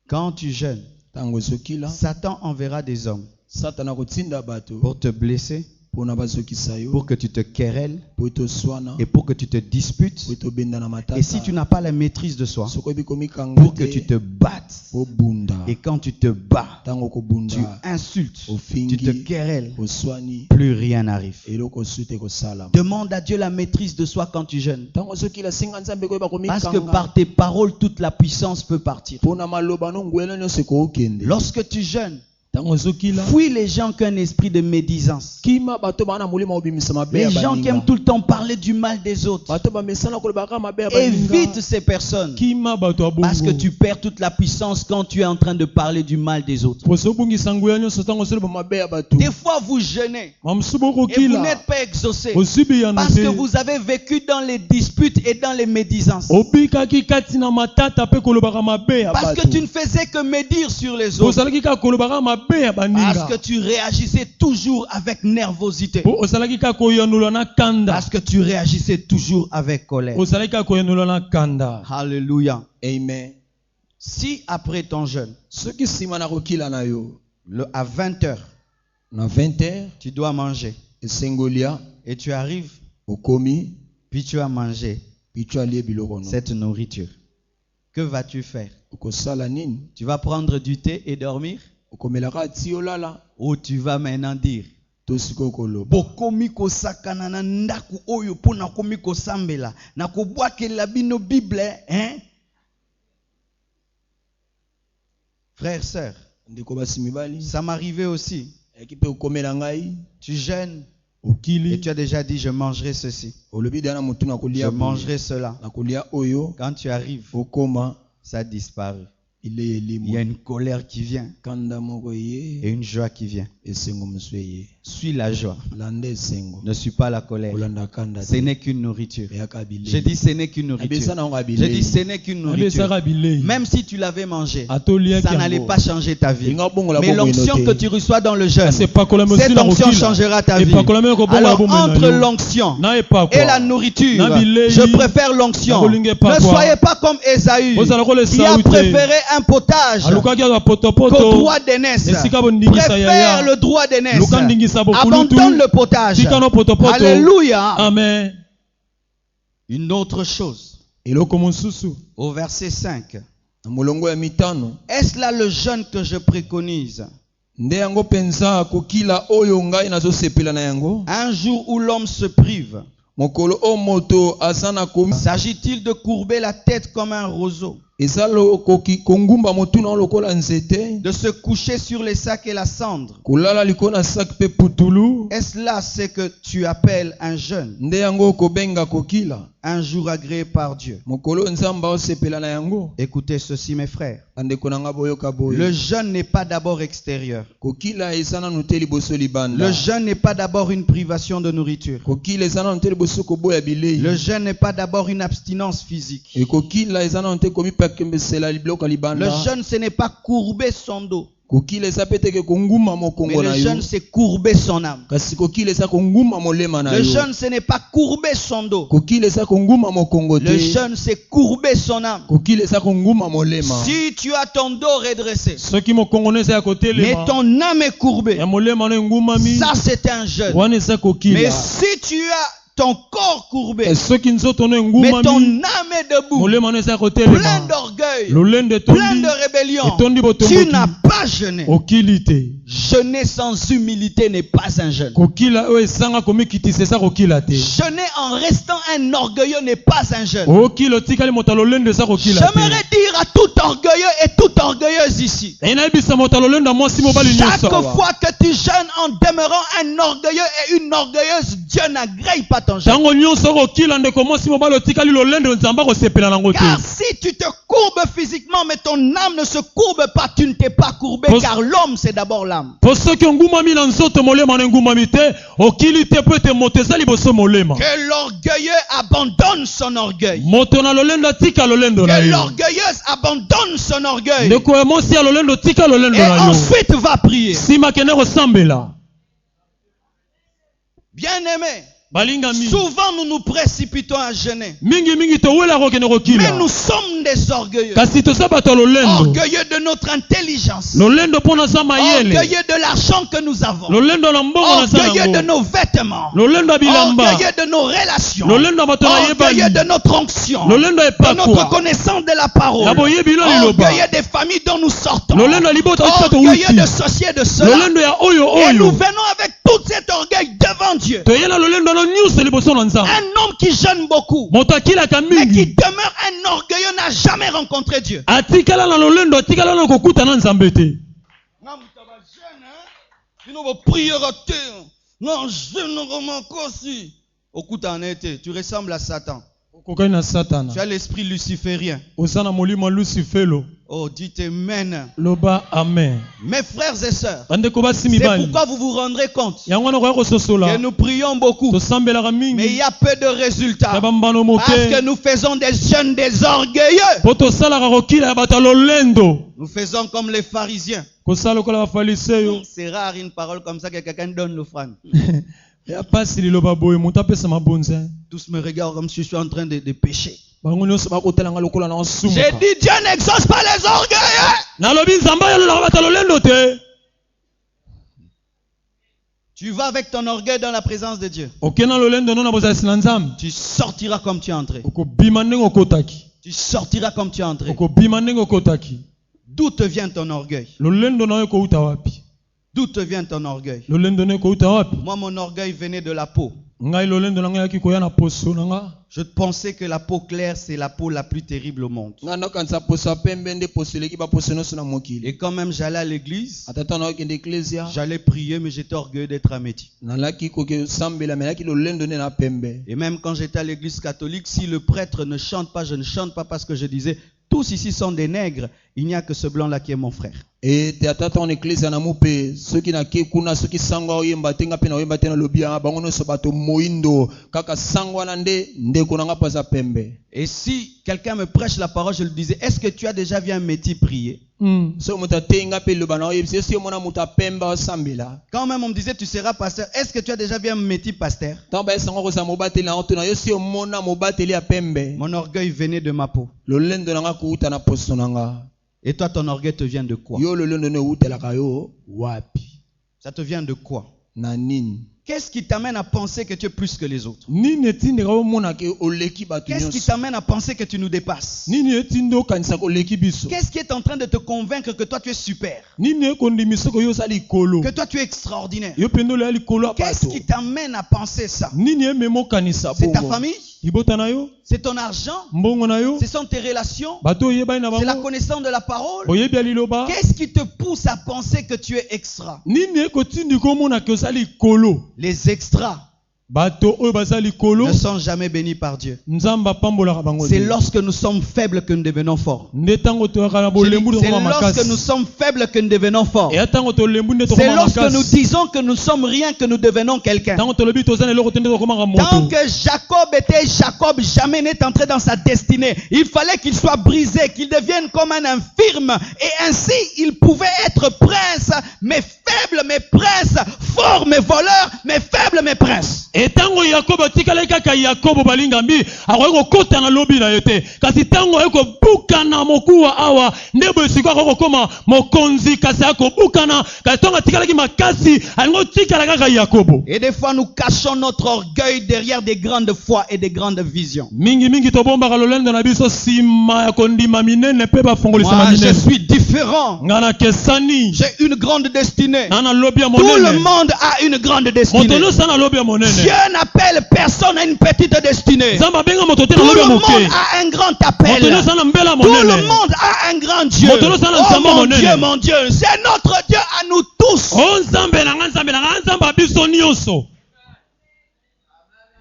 Quand tu jeûnes, ntango ezokila Satan enverra des hommes satana kotinda bato pour te blesser, mpona bazokisa yo pour que tu te querelles po etoswana et pour que tu te disputes. po etobenda na matata Et si tu n'as pas la maîtrise de soi, soki oyebi komikanga pour que te tu te battes. obunda Et quand tu te bats, ntango tu kobunda insultes, ofingi tu te querelles, oswani plus rien n'arrive. eloko su te kosalama Demande à Dieu la maîtrise de soi quand tu jeûnes. ntango ozokila singa nzambe koyeba Parce que komikanga par tes paroles, toute la puissance peut partir. mpona maloba no ngwela nyonso ekookende Lorsque tu jeûnes, ntango ozokila fuis les gens qui ont un esprit de médisance. kima bato baa na molimo obimisa mabe ya Les gens qui aiment baninga tout le temps parler du mal des autres. bato bamesana kolobaka mabe ya baninga Évite ces personnes. kima bato ya Parce que bongo tu perds toute la puissance quand tu es en train de parler du mal des autres. poso obungisa nguya nyonso ntango osoloba mabe ya bato Des fois, vous jeûnez mamosusu et vous bokokila n'êtes pas exaucé. osibi yana Parce que te vous avez vécu dans les disputes et dans les médisances. obikaki kati na matata mpe kolobaka mabe ya Parce que bato tu ne faisais que médire sur les autres. ozalaki kaka kolobaka mabe ya Parce baninga que tu réagissais toujours avec nervosité. po ozalaki kaka koyanola na kanda Parce que tu réagissais toujours avec colère. ozalaki kaka koyanola na kanda Alléluia. amen Si après ton jeûne, soki nsima na kokila na yo à 20h, na 20h tu dois manger esengolia et tu arrives, okomi puis tu as mangé puis tu alie biloko no cette nourriture, que vas-tu faire? okosala nini Tu vas prendre du thé et dormir? okomelaka ti olala Ou tu vas maintenant dire, to sikoyo koloba bokomi kosakana na ndaku oyo po nakomi kosambela na kobwakela bino Bible, hein? Frères, sœurs, ndeko basi mibali ça m'arrivait aussi. ayaki mpe okomela ngai Tu jeûnes et okili tu as déjà dit, je mangerai ceci, olobi dana motu je nakolia mangerai cela. nakolia oyo Quand tu arrives, okoma ça disparaît. ile Il y a elimo une colère qui vient kanda moko et ye une joie qui vient. esengo mosu eye Suis la joie, landa esengo ne suis pas la colère. kolanda kanda Ce n'est qu'une nourriture. eyaka Je bilei dis, ce n'est qu'une abesa nourriture. nango Je abilei dis, ce n'est qu'une abesaka nourriture. bilei Même si tu l'avais mangé, atoliaki ça n'allait yango pas changer ta vie. linga bongola Mais bongo l'onction ino que te tu reçois dans le jeûne, epakola mosi cette na onction kokila changera ta vie. epakola moko kobongola Alors, bomoi na entre yo l'onction na et epakwa la nourriture, na bilei, je préfère l'onction. nakolinga Ne epakwa. soyez pas comme Ésaü, ozala kola qui a Esau te préféré un potage alukaki aka qu'au potopoto droit d'aînesse. esika bondingisa Préfère yaya le droit d'aînesse. luka ndingisa bokulutu Abandonne le potage. tika no potopoto Alléluia. amen Une autre chose, eloko mosusu au verset 5. na molongo ya mitano Est-ce là le jeûne que je préconise? nde yango mpenza kokila oyo ngai nazosepela na yango Un jour où l'homme se prive, mokolo o moto aza na komi s'agit-il de courber la tête comme un roseau, eza lokoki kongumba motuna o lokola nzete de se coucher sur les sacs et la cendre? kolala likolo na sak mpe putulu Est-ce là ce que tu appelles un jeûne, nde yango kobenga kokila un jour agréé par Dieu? mokolo nzambe aosepela na yango Écoutez ceci, mes frères. bandeko na nga boyoka Le boye jeûne n'est pas d'abord extérieur. kokila eza nanu te liboso libanda Le jeûne n'est pas d'abord une privation de nourriture. kokila eza nanu te liboso koboya bilei Le jeûne n'est pas d'abord une abstinence physique. ekokila eza nanu te komipakembesela biloko ya Le libanda jeûne, ce n'est pas courber son dos. kokila eza pe teke konguma Mais mokongo le na yo jeûne, c'est courber son âme. kasi kokila eza konguma molema na Le yo jeûne, ce n'est pas courber son dos. kokila eza konguma mokongo Le te jeûne, c'est courber son âme. kokila eza konguma molema Si tu as ton dos redressé, soki mokongo no eza ya mais kotelema ton âme est courbée, ya molema no engumami ça c'est un jeûne. wana eza Mais kokila si tu as ton corps courbé, soki nzoto no mais ton engumami âme est debout, molema no eza ya plein kotelema d'orgueil, lolendo plein etondi de rébellion, etondi tu botomboki n'as pas jeûné. okili te Jeûner sans humilité n'est pas un jeûne. kokila oyo esanga komikitisa eza kokila te Jeûner en restant un orgueilleux n'est pas un jeune. okilo tikali moto ya lolendo eza kokila te. J'aimerais dire à tout orgueilleux et toute orgueilleuse ici. Nayebisa moto ya lolendo ya mwasi mobali Chaque nyonso awa. fois que tu jeûnes en demeurant un orgueilleux et une orgueilleuse, Dieu n'agrée pas ton jeûne. Ntango nyonso okokila ndeko mwasi mobali otikali lolendo nzambe akosepela nango te. Car si tu te courbes physiquement, mais ton âme ne se courbe pas, tu ne t'es pas courbé, car l'homme c'est d'abord l'âme. Po soki ongumami na nzoto molema na engumami te okili te po ete moto eza liboso molema. Que l'orgueilleux abandonne son orgueil. Moto na lolendo atika lolendo na Que yo. l'orgueilleuse abandonne son orgueil. ndeko ya mwasi ya lolendo tika lolendo Et na yo. ensuite va prier. Sima kende kosambela. Bien-aimé, Balingami. souvent nous nous précipitons à jeûner. Mingi towela kokende Mais kokila. nous sommes des orgueilleux. Kasi toza bato ya lolendo. Orgueilleux de notre intelligence. Lolendo mpo naza mayele. Orgueilleux de l'argent que nous avons. Lolendo na mbongo naza Orgueilleux de nango. nos vêtements. Lolendo ya bilamba. Orgueilleux de nos relations. Lolendo ya bato na Orgueilleux yebani. de notre onction. Lolendo ya De notre epakwa. connaissance de la parole. Na boyebi lo liloba. Orgueilleux des familles dont nous sortons. Lolendo ya libota otika Orgueilleux towuti. de ceci et de cela. Lolendo ya oyo Et nous oyo. venons avec tout cet orgueil devant Dieu. Toyela lolendo na nyuso liboso na nzambe. Un homme qui jeûne beaucoup, Moto akilaka mais qui mingi. demeure un orgueilleux, n'a jamais rencontré Dieu. Atikala na lolendo atikala na kokuta na nzambe te. Tu ressembles à Satan. Okokani na satana. Tu as l'esprit luciférien. Oza na molimo lucifelo. Oh, dites amen. Loba amen. Mes frères et sœurs, Bandeko basi c'est mibali. pourquoi vous vous rendrez compte Yango wana koya kososola. que nous prions beaucoup, Tosambelaka mais il mingi. y a peu de résultats. Ya bambano Parce que moke. nous faisons des jeûnes des orgueilleux. Po tosalaka kokila ya bato ya lolendo. Nous faisons comme les pharisiens. Kosala lokola bafariseyo. C'est rare une parole comme ça que quelqu'un donne l'offrande. Ya pasi liloba boye moto apesa mabonza. Tous me regardent comme si je suis en train de pécher. Bango nyonso bakotelanga lokola na osumuka. J'ai dit Dieu n'exauce pas les orgueilleux. Nalobi nzambe ayololaka bato ya lolendo te. Tu vas avec ton orgueil dans la présence de Dieu. Okena lolendo no na bozalisi na nzambe. Tu sortiras comme tu es entré. Okobima ndenge okotaki. Tu sortiras comme tu es entré. Okobima ndenge okotaki. D'où te vient ton orgueil? Lolendo na yo kouta wapi? D'où te vient ton orgueil? Lolendo na yo kouta wapi? Moi, mon orgueil venait de la peau. Ngai lolendo na ngai yaki koya na poso na nga. Je pensais que la peau claire, c'est la peau la plus terrible au monde. nga nakanisa poso ya pembe nde poso eleki baposo nyonso na mokili Et quand même j'allais à l'église, atata na okende eklesia j'allais prier, mais j'étais orgueilleux d'être améti. nalaki kokosambela me nalaki lolendo nde na pembe Et même quand j'étais à l'église catholique, si le prêtre ne chante pas, je ne chante pas parce que je disais, tous ici sont des nègres, il n'y a que ce blanc-là qui est mon frère. ete atata wana eklesia na mupe soki nake kuna soki sango oyemba te nga mpe na oyemba te nalobi bango nyonso bato moyindo kaka sango wana nde ndeko na nga mpo aza pembe. Et si quelqu'un me prêche la parole, je lui disais, est-ce que tu as déjà vu un métis prier? soki moto ateyi nga mpe eloba na oyebisi esi omona moto apembe osambela Quand même on me disait, tu seras pasteur, est-ce que tu as déjà vu un métis pasteur? ntango bayesango kozala mobateli na otuna yo si omona mobateli ya pembe Mon orgueil venait de ma peau. lolendo na nga kouta na poso na nga Et toi, ton orgueil te vient de quoi? yo lolendo ne eutelaka yo wapi Ça te vient de quoi? na nini Qu'est-ce qui t'amène à penser que tu es plus que les autres? Nini etindika omonaka oleki bato Qu'est-ce qui nyonso t'amène à penser que tu nous dépasses? nini etindi okanisaka oleki biso. Qu'est-ce qui est en train de te convaincre que toi tu es super? Nini ekondimisa ko yo oza likolo. Que toi tu es extraordinaire? Yo pende oya likolo ya Qu'est-ce bato. qui t'amène à penser ça? Nini emema okanisa C'est ta bongo. famille? Libota na yo. C'est ton argent? Mbongo na yo. Ce sont tes relations? Bato oyebani na C'est la bango. connaissance de la parole? Oyebi ya liloba. Qu'est-ce qui te pousse à penser que tu es extra? Nini ekotindika omonaka oza likolo. Les extras Bato oyo baza likolo. ne sont jamais bénis par Dieu. Nzamba pambolaka bango. C'est lorsque nous sommes faibles que nous devenons forts. Nde tango toyaka na C'est bolembu lorsque makasi. nous sommes faibles que nous devenons forts. Et tango tolembu nde C'est tokoma lorsque nous makasi. disons que nous sommes rien que nous devenons quelqu'un. Tango tolobi toza na eloko te nde tokomaka Tant moto. que Jacob était Jacob, jamais n'est entré dans sa destinée. Il fallait qu'il soit brisé, qu'il devienne comme un infirme. Et ainsi, il pouvait être prince, mais faible, mais prince, fort, mais voleur, mais faible, mais prince. Et tango Yakobo tikala kaka Yakobo balingambi akoki kokota na lobi na ye te. Kasi tango ekobukana mokuwa awa ndebo esiko akokoma mokonzi kasi akobukana kasi tango tikalaki makasi alingo tikala kaka Yakobo. Et des fois, nous cachons notre orgueil derrière des grandes foi et des grandes visions. Mingi tobombaka lolendo na biso sima ya kondima minene pe bafongolisa Moi, je minene. suis différent différent. ngana kesani J'ai une grande destinée. nana lobi ya Tout le monene monde a une grande moto destinée. nyonso na lobi ya monene Dieu n'appelle personne à une petite destinée. nzambe abenga moto te na Tout lobi le ya monde moke a un grand moto appel. nyonso na mbela Tout le monene monde a un grand Dieu. Moto nyonso na Oh nzambe mon monene. Dieu, mon Dieu. C'est notre Dieu à nous tous. o nzambe na nga nzambe abiso nyonso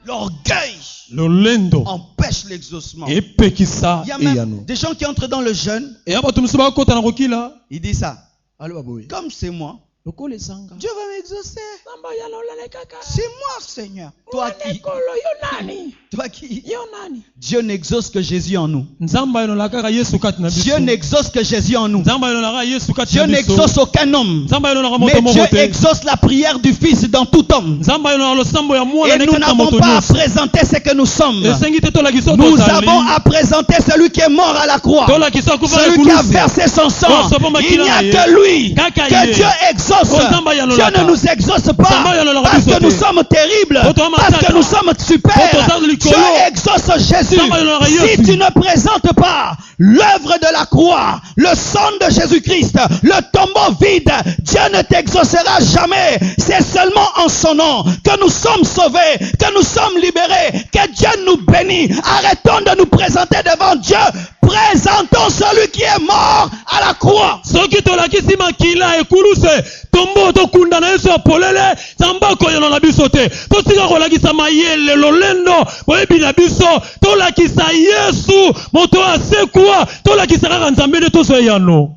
L'orgueil lolendo empêche l'exaucement. epekisa Il y a même eyano. des gens qui entrent dans le jeûne. eya bato mosusu bakota na kokila Ils disent ça. aloba boye Comme c'est moi, lokola ezanga Dieu va m'exaucer. nzambe ayalolele kaka C'est moi, Seigneur. Toi qui, ekolo yo nani toi qui. yo nani Dieu n'exauce que Jésus en nous. nzambe ayolola kaka yesu kati na biso Dieu n'exauce que Jésus en nous. nzambe ayololaka yesu kati Dieu na biso n'exauce aucun homme. nzambe ayololaka Mais moto moko Dieu te exauce la prière du Fils dans tout homme. nzambe ayololaka losambo ya mwana Et ne nous kati na n'avons moto pas à nyonso présenter ce que nous sommes. esengi te tolakisa oyo Nous tozali avons à présenter celui qui est mort à la croix. tolakisa akufa na Celui qui a ekulusu versé son sang. Oh, Il n'y a que lui Kaka que ye. Dieu exauce. Oh, Nzamba yalolaka. Dieu ne nous exauce pas Nzamba yalolaka parce biso que nous te. sommes terribles, Oh, toi, parce que massacre. nous sommes Oh, super. toi, likolo. Dieu exauce Jésus. Nzamba yalolaka Si Yesu. tu ne présentes pas l'œuvre de la croix, le sang de Jésus-Christ, le tombeau vide, Dieu ne t'exaucera jamais. C'est seulement en son nom que nous sommes sauvés, que nous sommes libérés, que Dieu nous bénit. Arrêtons de nous présenter devant Dieu. Présentons celui qui est mort à la croix. soki tolakisi makila ekuluse tombo tokunda na yesu ya polele nzambe akoyanola biso te tosika kolakisa mayele lolendo boyebi na biso tolakisa yesu moto asekwa tolakisa kaka nzambe nde toso eyano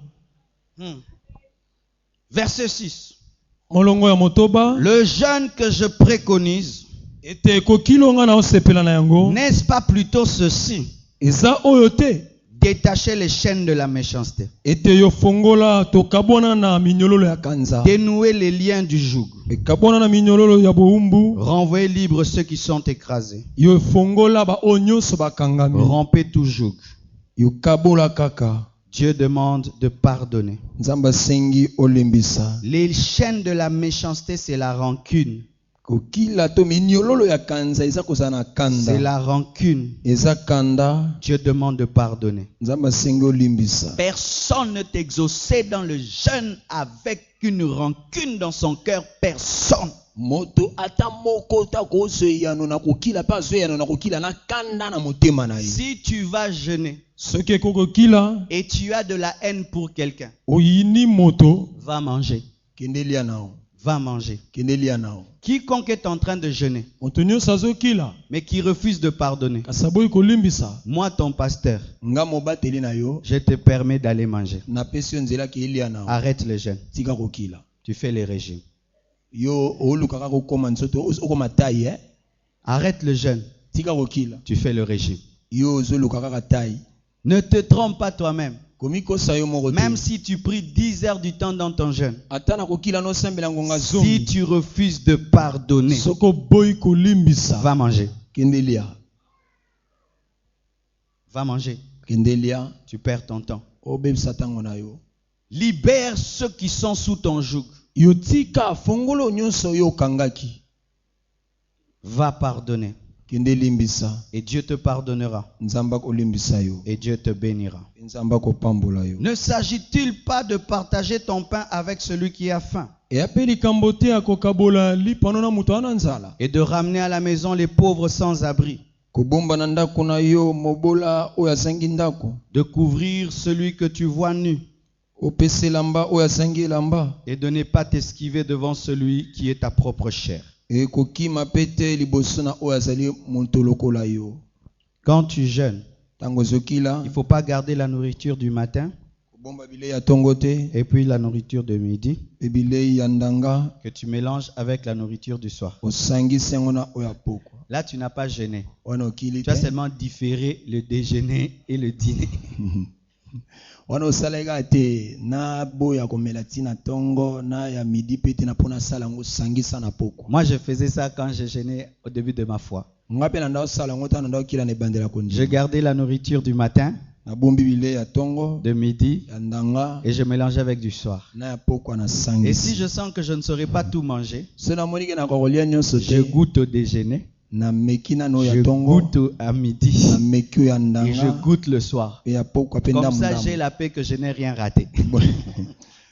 Verset 6. molongo ya motoba Le jeûne que je préconise, ete kokilonga na osepela na yango n'est-ce pas plutôt ceci? eza oyo te Détacher les chaînes de la méchanceté. ete yo fongola tokabwana na minyololo ya kanza Dénouer les liens du joug. ekabwana na minyololo ya bowumbu Renvoyer libres ceux qui sont écrasés. yo fongola baoyo nyonso bakangami Rompez tout joug. yo kabola kaka Dieu demande de pardonner. nzambe asengi olimbisa Les chaînes de la méchanceté, c'est la rancune. kokila to minyololo ya kanza eza kozala na C'est kanda la rancune. eza kanda Dieu demande de pardonner. nzambe asengi olimbisa Personne ne t'exauçait dans le jeûne avec une rancune dans son cœur. Personne. moto ata moko ta kozoyano na kokila pa zoyano na kokila na kanda na motema na ye Si tu vas jeûner soki ekokokila et tu as de la haine pour quelqu'un, oyini moto va manger. kende lia nao Va manger. kende lia nao Quiconque est en train de jeûner, moto nyonso azokila mais qui refuse de pardonner, kasi aboyi kolimbisa moi, ton pasteur, nga mobateli na yo je te permets d'aller manger. napesi yo nzela ke elia nao Arrête le jeûne. tika kokila Tu fais les régimes. yo olukaka kokoma nzoto okoma tayi Arrête le jeûne. tika kokila Tu fais le régime. yo ozoluka kaka tayi Ne te trompe pas toi-même. komikosa yo moko te Même si tu pries 10 heures du temps dans ton jeûne, ata na kokila nosambela ngonga si zomi tu refuses de pardonner, soki oboyi kolimbisa va manger. kende lia Va manger. kende lia Tu perds ton temps. obebisa ntango na yo Libère ceux qui sont sous ton joug. yo tika fongolo nyonso yo okangaki Va pardonner. kende limbisa Et Dieu te pardonnera. nzambe akolimbisa yo Et Dieu te bénira. nzambe akopambola yo Ne s'agit-il pas de partager ton pain avec celui qui a faim eya mpe likambo te ya kokabola lipano na moto ana nzala et de ramener à la maison les pauvres sans abri, kobomba na ndako na yo mobola oyo azangi ndako de couvrir celui que tu vois nu opesa elamba oyo azangi elamba et de ne pas t'esquiver devant celui qui est ta propre chair? ekokima mpe te liboso na oyo azali moto lokola yo Quand tu jeûnes, ntango ozokila il ne faut pas garder la nourriture du matin kobomba bilei ya ntongo te et puis la nourriture de midi mpe bilei ya ndanga que tu mélanges avec la nourriture du soir. osangisi yango na oyo ya pokwa Là, tu n'as pas jeûné. wana okili Tu as te seulement différé le déjeuner et le dîner. wana osalaka te na boya komela ntina ntongo na ya midi mpe te na mpo nasala yango osangisa na pokwa Moi, je faisais ça quand je jeûnais au début de ma foi. nga mpe na nda osala yango tana nda okila na ebandela Je kondima gardais la nourriture du matin, nabombi bilei ya ntongo de midi, ya ndanga et je mélangeais avec du soir. na ya pokwa na Et si sangisi je sens que je ne saurais pas tout manger, so namoni ke nakokolia nyonso je te goûte au déjeuner na mekina no ya Je tongo goûte à midi na mekio ya et je ndanga goûte le soir. pe ya pokwa pe Comme ndamu ça, ndamu. j'ai la paix que je n'ai rien raté.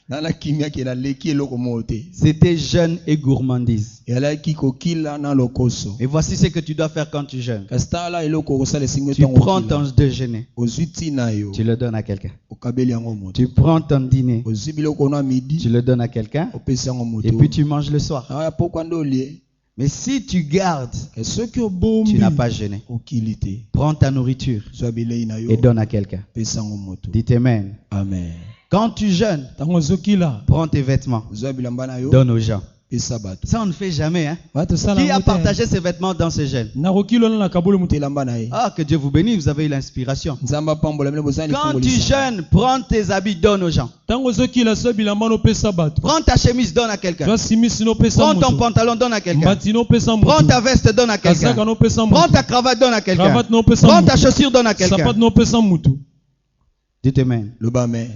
Nana kimia ke la leki eloko mote C'était jeûne et gourmandise. elaki kokila na lokoso Et voici ce que tu dois faire quand tu jeûnes. kastala eloko kosala singo Tu prends ton déjeuner, ozuti na yo tu le donnes à quelqu'un. okabeli yango moto Tu prends ton dîner, ozwi biloko na tu midi le donnes à quelqu'un. opesi yango moto Et puis tu manges le soir. ya pokwa nde olie Mais si tu gardes, soki tu obombi n'as pas jeûné. okili te Prends ta nourriture zwa bilei na yo et donne à quelqu'un. pesa yango moto. Dites Amen. Amen. Quand tu jeûnes, ntango ozokila prends tes vêtements, zwa bilamba na yo donne aux gens. pesa bato Ça, on ne fait jamais. Hein? batosala Qui a yango te. partagé ses vêtements dans ce jeûne? nakokila ona na kabolo moto elamba na ye Ah, que Dieu vous bénisse, vous avez eu l'inspiration. nzambe apambola bino bozali Quand tu jeûnes, prends tes habits, donne aux gens. ntango ozokila so bilamba nopesa bato Prends ta chemise, donne à quelqu'un. zwa simisi nopesa Prends ton moto pantalon, donne à quelqu'un. mbati nopesa Prends moto ta veste, donne à quelqu'un. kasaka nopesa Prends moto ta cravate, donne à quelqu'un. cravate nopesa Prends ta moto chaussure, donne à quelqu'un. sapate nopesa moto. Dites Amen. loba amen.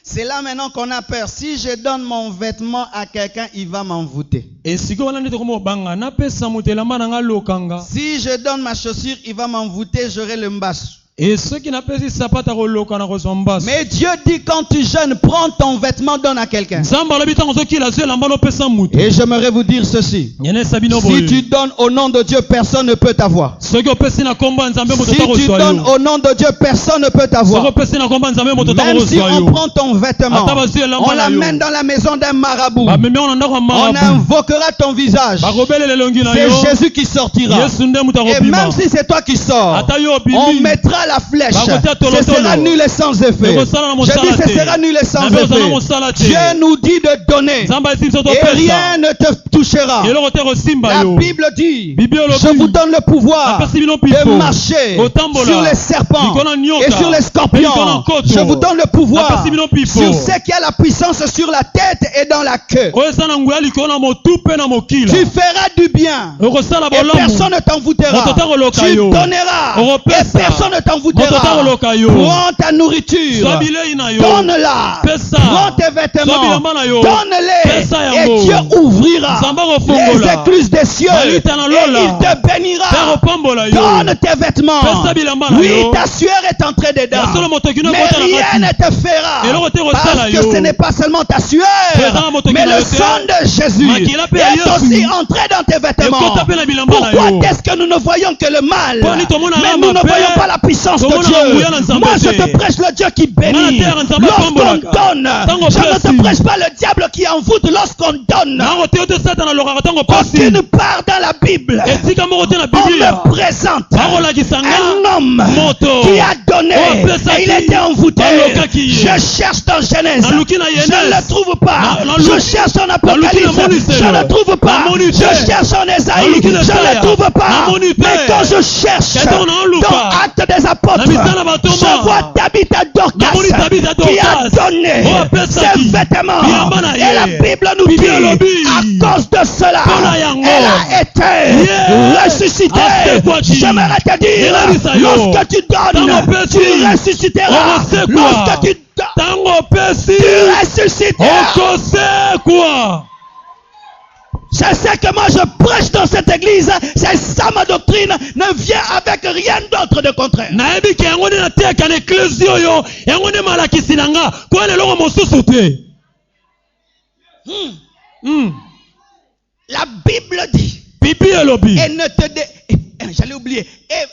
C'est là maintenant qu'on a peur. Si je donne mon vêtement à quelqu'un, il va m'envoûter. esika wana nde tokomobanga napesa moto elamba na nga lokanga Si je donne ma chaussure, il va m'envoûter, j'aurai le mbasse. e soki napesi sapata koloka na kozwa mbasi Mais Dieu dit quand tu jeûnes, prends ton vêtement, donne à quelqu'un. nzambe alobi ntango ozokila so elamba nopesa moto Et j'aimerais vous dire ceci. nyenesa bino Si boye tu donnes au nom de Dieu, personne ne peut t'avoir. soki opesi na kombo ya nzambe moto Si tu takozwa donnes yo au nom de Dieu, personne ne peut soki t'avoir. opesi na kombo ya nzambe moto Même si takozwa on yo prend ton vêtement, ata bazwi elamba on na yo l'amène dans la maison d'un marabout. bamemi yango na ndako ya On marabu invoquera ton visage. bakobelela elongi na C'est yo Jésus qui sortira. yesu nde moto Et akobima même si c'est toi qui sors, ata yo on obimi mettra la flèche. Bakotia tolo Ce tolo. sera nul et sans effet. Ekosala na Je mosala dis ce te. sera nul et sans Na mpe ozala effet. mosala te. Dieu nous dit de donner nzambe asi biso et topesa rien ne te touchera. eloko te kosimba La yo Bible dit, Bible olobi. je vous donne le pouvoir Napesi bino de mpiko. marcher Kotambola. sur les serpents Likolo ya nyoka. et sur les scorpions. Likolo ya nkoto. Je vous donne le pouvoir Napesi bino mpiko. sur ce qui a la puissance sur la tête et dans la queue. oyo eza na nguya likolo na motu mpe na mokila Tu feras du bien okosala et bolamu personne ne t'envoûtera. Moto takoloka Tu yo. donneras et Okopesa. personne ne Moto t'envoûtera. takoloka yo. Prends ta nourriture. zwa bilei na yo Donne-la. Pesa. Prends tes Zwa vêtements. bilamba na yo. Donne-les. Pesa Et yango. Dieu ouvrira Nzambe les akofongola. écluses des cieux. Balita na Et lola. il te Mpe bénira. akopambola yo Donne tes vêtements. Pesa bilamba na Oui, yo. ta sueur est entrée dedans. Ya solo motoki no Mais ekota na rien kati. ne te fera. Eloko te kosala Parce que yo. ce n'est pas seulement ta sueur, Pesa na motoki mais na le yo te. sang de Jésus Makila pe ya est Yesu. aussi entré dans tes vêtements. Ekota pe na bilamba na Pourquoi yo. est-ce que nous ne voyons que le mal? Poni tomona Mais rama nous ne pe. voyons pas la puissance de Tomona Dieu. nguya na Nzambe Moi, je te. te prêche le Dieu qui bénit. Nga na terre Nzambe Lorsqu'on apambolaka. donne, Tango je ne te pesi. prêche pas le diable qui envoûte lorsqu'on donne. nango te yo te satana alokaka ntango pasi Aucune part dans la Bible. etika moko te na On biblia me présente akolakisa nga un homme moto qui a donné Oh, pesaki. et il était envoûté. Alokaki. Je cherche dans Genèse. Naluki na Je Genèse. ne le trouve pas. Na- Je naluki- cherche en naluki Apocalypse. na Monisel. Je ne trouve pas. Na Monisel. Je cherche en Esaïe. Naluki Je na ne Isaya. le trouve pas. Na Monisel. Mais quand je cherche Katongo na Luka. dans Actes des Apôtres, Na misala batoma. je vois Tabitha Na moni Tabitha Dorcas qui a Dorcas. donné Oh, pesaki. ses vêtements. Bilamba na ye. Et la Bible nous dit, Bible alobi. à cause de cela, Mpona yango. elle a été Yeah. ressuscitée. Asekwaki. J'aimerais te dire, Elabisa yo. lorsque tu donnes, Tango pesi. tu ressusciteras. Okosekwa. Lorsque tu donnes, ntango pesi tu ressusciteras. okosekwa Je sais que moi je prêche dans cette église, c'est ça ma doctrine, ne vient avec rien d'autre de contraire. nayebi ke yango nde nateyaka na eklesi oyo yango nde malakisi na nga koya na eloko mosusu te La Bible dit, bibi elobi et ne te j'allais oublier, et